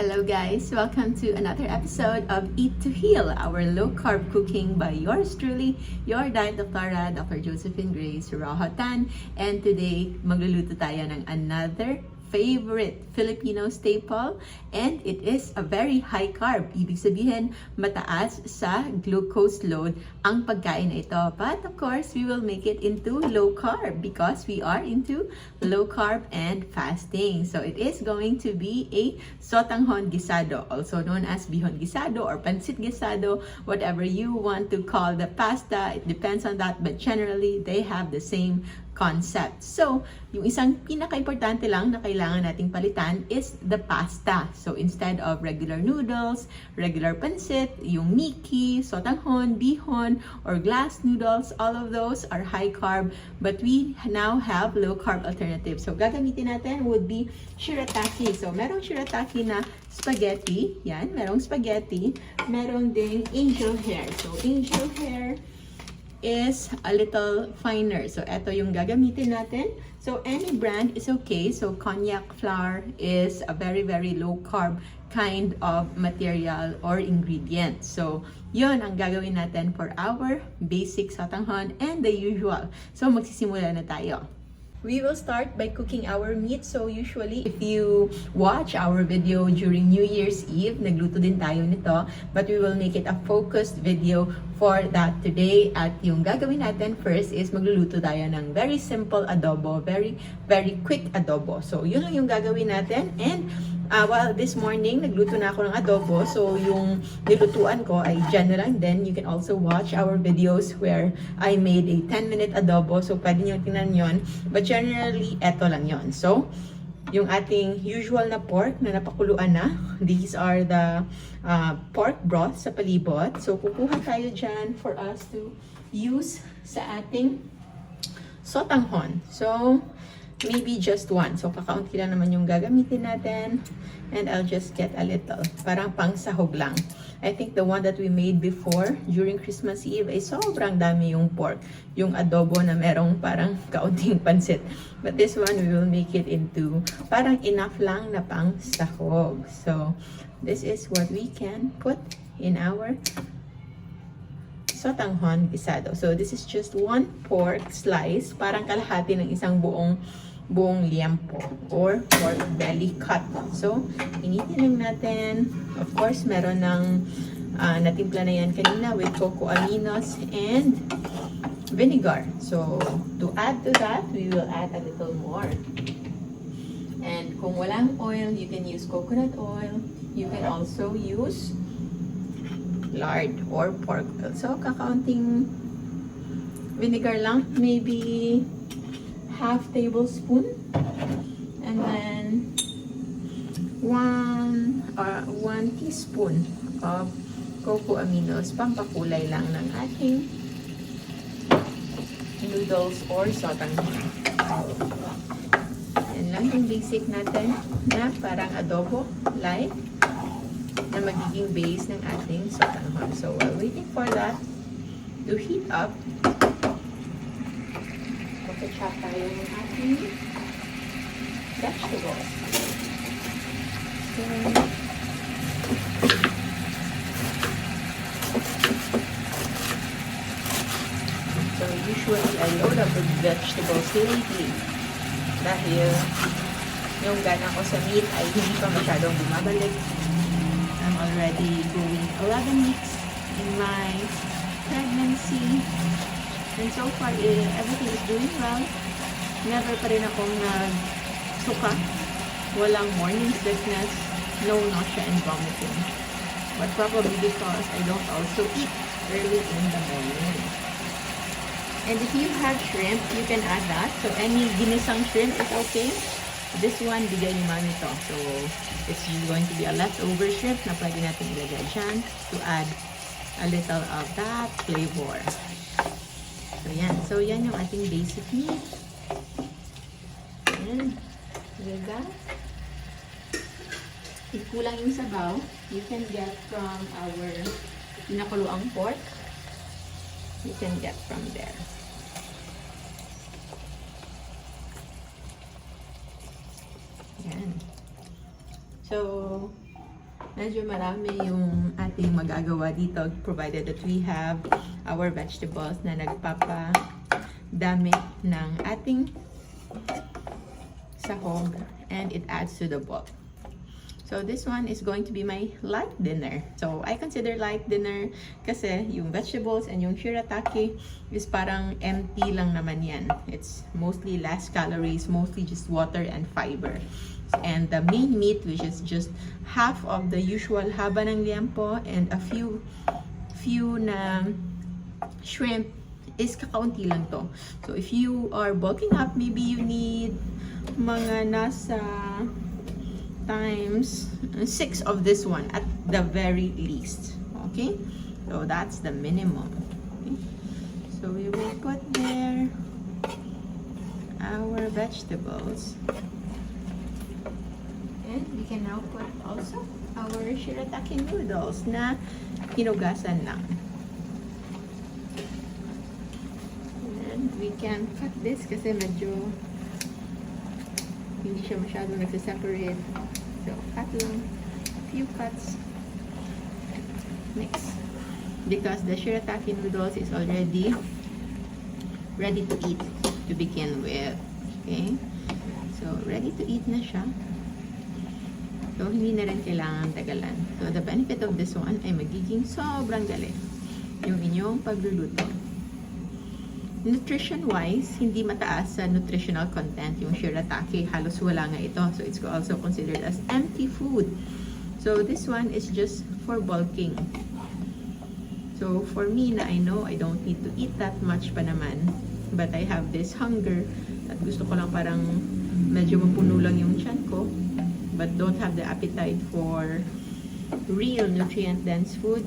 Hello guys! Welcome to another episode of Eat to Heal, our low-carb cooking by yours truly, your Diet Doctora, Dr. Josephine Grace Rohotan. And today, magluluto tayo ng another favorite Filipino staple, and it is a very high carb. Ibig sabihin, mataas sa glucose load ang pagkain na ito. But of course, we will make it into low carb because we are into low carb and fasting. So it is going to be a sotanghon guisado, also known as bihon guisado or pancit guisado, whatever you want to call the pasta. It depends on that, but generally, they have the same concept. So, yung isang pinaka-importante lang na kailangan nating palitan is the pasta. So, instead of regular noodles, regular pancit, yung miki, sotanghon, bihon, or glass noodles, all of those are high carb, but we now have low carb alternatives. So, gagamitin natin would be shirataki. So, merong shirataki na spaghetti. Yan, merong spaghetti. Merong ding angel hair. So, angel hair is a little finer. So, ito yung gagamitin natin. So, any brand is okay. So, cognac flour is a very, very low carb kind of material or ingredient. So, yun ang gagawin natin for our basic sotanghon and the usual. So, magsisimula na tayo. We will start by cooking our meat. So usually, if you watch our video during New Year's Eve, nagluto din tayo nito. But we will make it a focused video for that today. At yung gagawin natin first is magluluto tayo ng very simple adobo. Very, very quick adobo. So yun lang yung gagawin natin. And well, this morning, nagluto na ako ng adobo. So, yung nilutuan ko ay dyan na lang. Then, you can also watch our videos where I made a 10-minute adobo. So, pwede nyo tingnan yon. But generally, eto lang yon. So, yung ating usual na pork na napakuluan na. These are the pork broth sa palibot. So, kukuha tayo dyan for us to use sa ating sotanghon. So, maybe just one. So, kakaunti lang naman yung gagamitin natin. And I'll just get a little. Parang pang sahog lang. I think the one that we made before, during Christmas Eve, ay sobrang dami yung pork. Yung adobo na merong parang kaunting pansit. But this one, we will make it into parang enough lang na pang sahog. So, this is what we can put in our sotanghon guisado. So, this is just one pork slice. Parang kalahati ng isang buong liempo or pork belly cut. So, initin lang natin. Of course, meron ng natimpla na yan kanina with cocoa aminos and vinegar. So, to add to that, we will add a little more. And kung walang oil, you can use coconut oil. You can also use lard or pork oil. So, kakaunting vinegar lang. Maybe half tablespoon, and then one teaspoon of cocoa aminos, pampakulay lang ng ating noodles or sotanghon. Yan lang yung basic natin na parang adobo like na magiging base ng ating sotanghon. So while waiting for that to heat up, chop tayo ng ating vegetables. So usually I load up with vegetables lately dahil yung gana ko sa meat ay hindi pa masyadong bumabalik. I'm already going 11 weeks in my pregnancy. And so far, everything is doing well. Never pa rin akong nagsuka. Walang morning sickness. No nausea and vomiting. But probably because I don't also eat early in the morning. And if you have shrimp, you can add that. So any ginisang shrimp is okay. This one, bigay ni Mami to. So it's going to be a leftover shrimp na pwede natin ilagay dyan to add a little of that flavor. So, yan. So, yan yung ating basic meat. And, with that, if kulang yung sabaw, you can get from our pinakuluang pork. You can get from there. Yan. So, medyo marami yung ating magagawa dito, provided that we have our vegetables na nagpapadami ng ating sahog, and it adds to the bulk. So this one is going to be my light dinner. So I consider light dinner kasi yung vegetables and yung shirataki is parang empty lang naman yan. It's mostly less calories, mostly just water and fiber. And the main meat, which is just half of the usual haba ng liempo and a few na shrimp, is kakaunti lang to. So if you are bulking up, maybe you need mga nasa times 6 of this one at the very least. Okay, so that's the minimum. Okay? So we will put there our vegetables, and we can now put also our shirataki noodles na hinugasan lang. And we can cut this kasi medyo hindi siya masyado nagsiseparate. So, cut lang. Few cuts. Mix. Because the shirataki noodles is already ready to eat to begin with. Okay? So, ready to eat na siya. So, hindi na rin kailangan tagalan. So, the benefit of this one ay magiging sobrang galing yung inyong pagluluto. Nutrition-wise, hindi mataas sa nutritional content yung shirataki. Halos wala nga ito. So, it's also considered as empty food. So, this one is just for bulking. So, for me na I know I don't need to eat that much pa naman. But I have this hunger at gusto ko lang parang medyo mapuno lang yung tiyan ko. But don't have the appetite for real nutrient-dense food.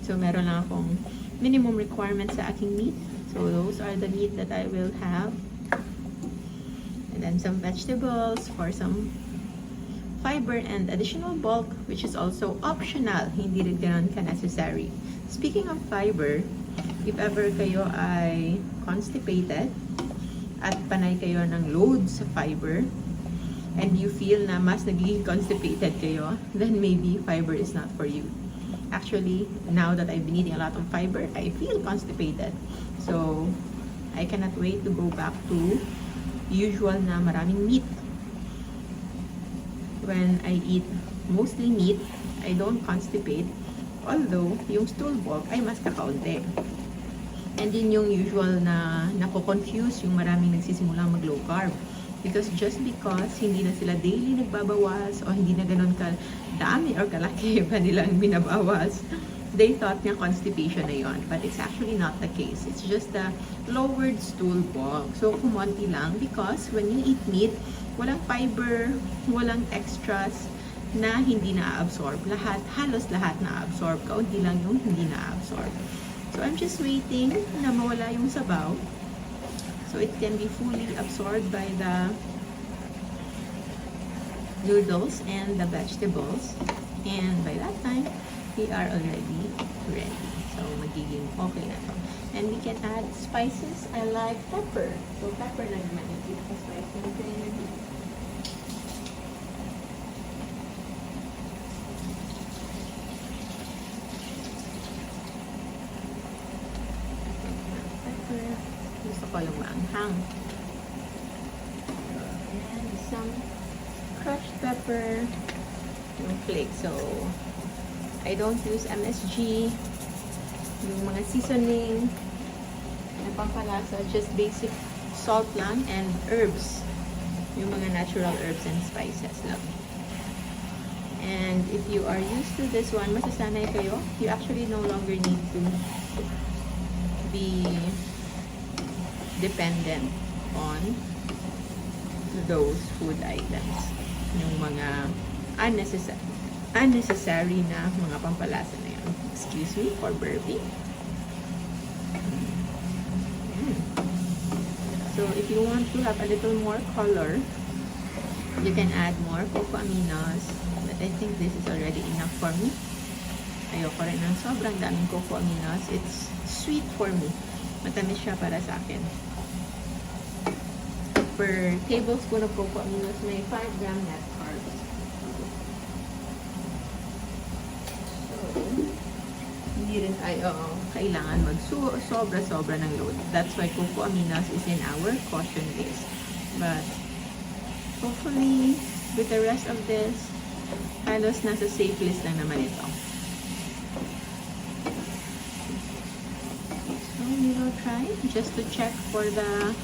So, meron lang akong minimum requirements sa aking meat. So those are the meat that I will have. And then some vegetables for some fiber and additional bulk, which is also optional. Hindi rin ganun ka-necessary. Speaking of fiber, if ever kayo ay constipated at panay kayo ng load sa fiber, and you feel na mas nagiging constipated kayo, then maybe fiber is not for you. Actually, now that I've been eating a lot of fiber, I feel constipated. So, I cannot wait to go back to usual na maraming meat. When I eat mostly meat, I don't constipate. Although, yung stool bulk ay mas kakaunti. And yun yung usual na nako-confuse yung maraming nagsisimulang mag-low carb. Because just because hindi na sila daily nagbabawas o hindi na ganun ka-dami or kalaki pa nilang binabawas, they thought nga constipation na yon. But it's actually not the case. It's just a lowered stool bulk. So, kumonti lang because when you eat meat, walang fiber, walang extras na hindi na-absorb. Halos lahat na-absorb. Kaunti lang yung hindi na-absorb. So, I'm just waiting na mawala yung sabaw. So it can be fully absorbed by the noodles and the vegetables. And by that time, we are already ready. So magiging okay na to. And we can add spices. I like pepper. So pepper lang naman yung pinaka-spice natin. Gusto ko yung maanghang. And some crushed pepper, yung flake. So, I don't use MSG, yung mga seasoning, na pampalasa, just basic salt lang, and herbs. Yung mga natural herbs and spices lang. And if you are used to this one, masasanay kayo, you actually no longer need to be dependent on those food items. Yung mga unnecessary na mga pampalasa na yun. Excuse me for burping. So, if you want to have a little more color, you can add more cocoa aminos. But I think this is already enough for me. Ayoko rin ng sobrang daming cocoa aminos. It's sweet for me. Matamis siya para sa akin. Per tablespoon of cocoa aminos, may 5 gram net carbs. hindi rin tayo kailangan sobra-sobra ng load. That's why cocoa aminos is in our caution list. But hopefully, with the rest of this, halos nasa safe list lang naman ito. So we will try just to check for the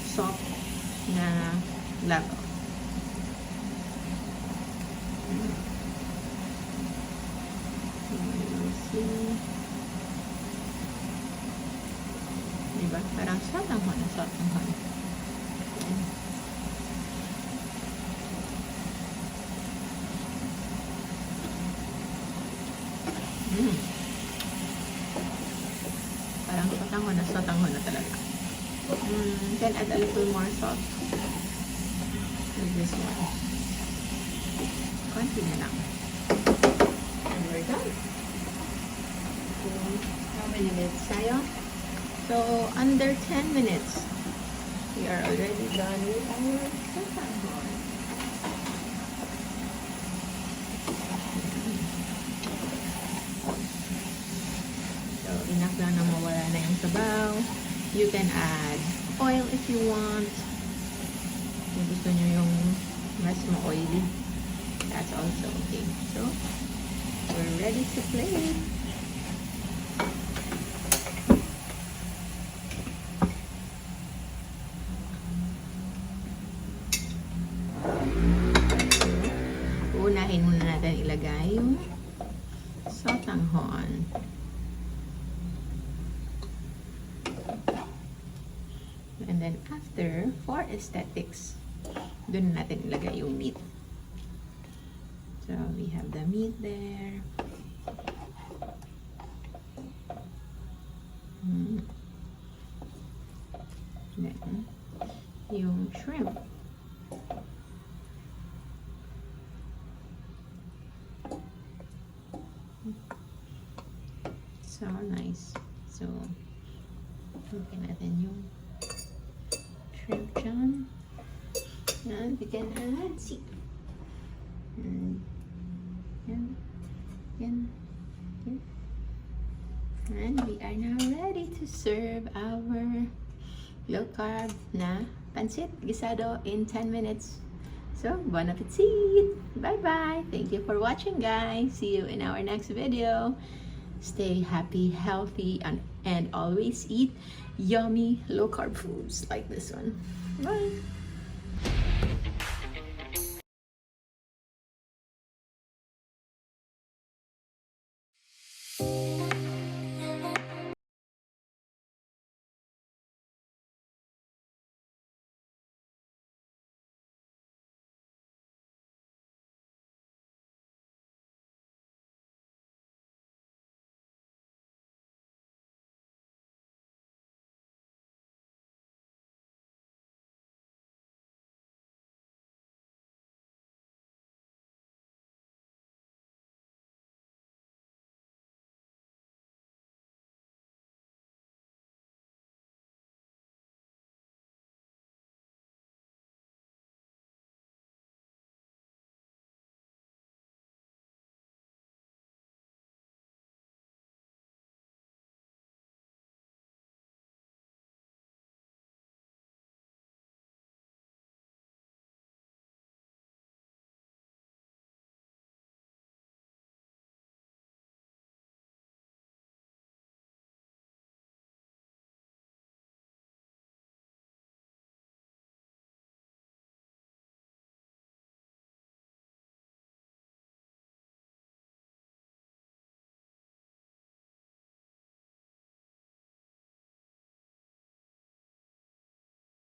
salt na level. Diba? Parang salt ang hon. Parang sotang hon na talaga. Can add a little more salt with this one. Konti na lang. And we're done. So, how many minutes tayo? So, under 10 minutes, we are already done with our sotang hon. So, enough lang na mawala na yung sabaw. You can add oil if you want. Kung gusto nyo yung mas ma-oily, that's also okay. So, we're ready to play. Unahin muna natin ilagay yung sotanghon. And then after, for aesthetics, dun natin ilagay yung meat. So we have the meat there. Then yung shrimp. So nice. So looking natin yung shrimp dyan. And we can add see. And we are now ready to serve our low carb na pancit guisado in 10 minutes. So, bon appetit! Bye-bye! Thank you for watching, guys. See you in our next video. Stay happy, healthy, and always eat yummy low carb foods like this one. Bye!